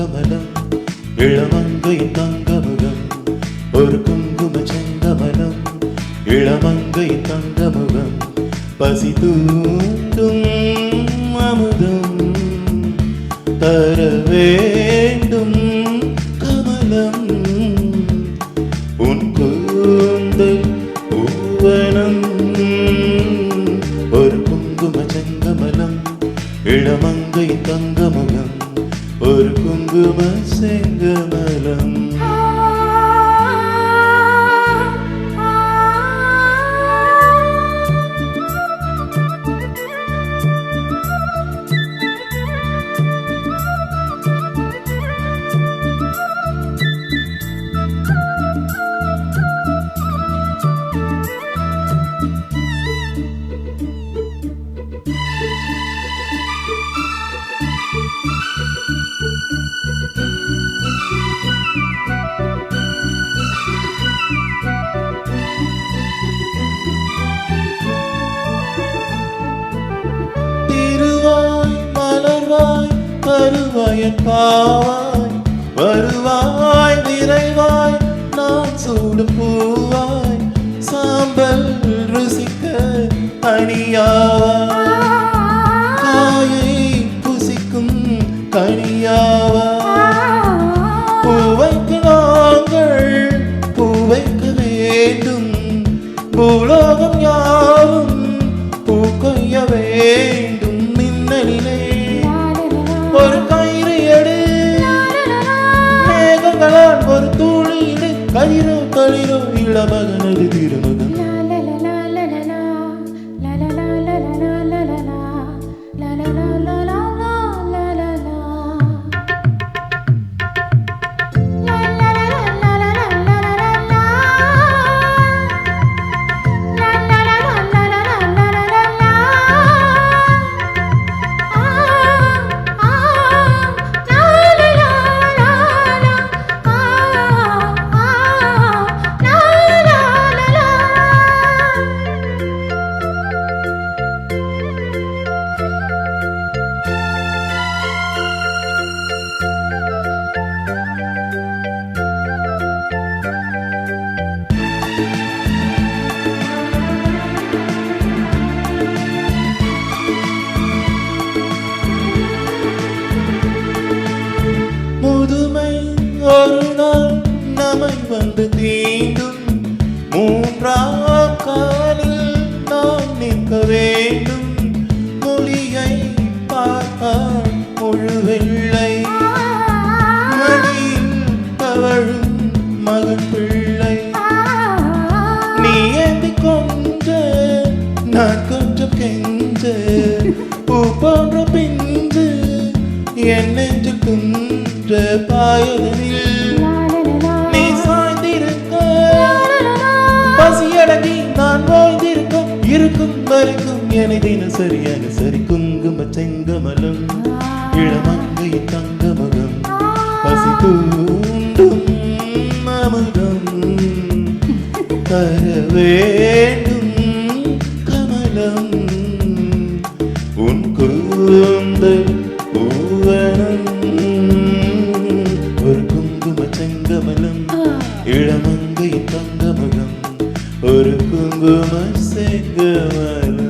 தங்கமலம் இளமங்கையின் தங்கமுகம் ஒரு குங்கும செங்கமலம் இளமங்கையின் தங்கமுகம் பசி தூண்டும் அமுதம் தர வேண்டும் கமலம் உன் கூந்தல் பூவனம் ஒரு குங்கும செங்கமலம் இளமங்கை தங்கமுகம் ஒரு குங்கும செங்கமலம் வருவாய் பாவாய் வருவாய் நிறைவாய் நான் சூடும் பூவாய் சாம்பல் ருசிக்க அணியாவாய் காயை புசிக்கும் கனியாவாய் பூவைக்கு நாங்கள் பூவைக்க வேண்டும் பூலோகம் யாரும் பூக்கொய்ய வேண்டும் மின்னலிலே ஒரு கயிறு எடு மேகங்களால் ஒரு தூளிடு கயிறோ களிரோ இளமகனது திருமகன் முதுமை ஒரு நாள் நம்மை வந்து தீண்டும் மூன்றாம் காலில் நாம் நிற்க வேண்டும் மொழியை பார்த்தால் முழு வெள்ளை மடியில் தவழும் மகன் பிள்ளை நீ ஏந்தி கொஞ்ச நான் கொஞ்சம் கெஞ்ச பூ போன்ற பிஞ்சு என் நெஞ்சு குன்ற பாயலில் நீ சாய்ந்திருக்க பசியடங்கி நான் வாழ்ந்திருக்க இருக்கும் வரைக்கும் என தினசரியாக சரி குங்கும செங்கமலம் இளமங்கையின் தங்கமகம் பசி தூண்டும் அமுதம் தர வேண்டும் கமலம் உன் கூந்தல் ஒரு குங்கும செங்கமலம் இளமங்கை தங்கமகம் ஒரு குங்கும செங்கமலம்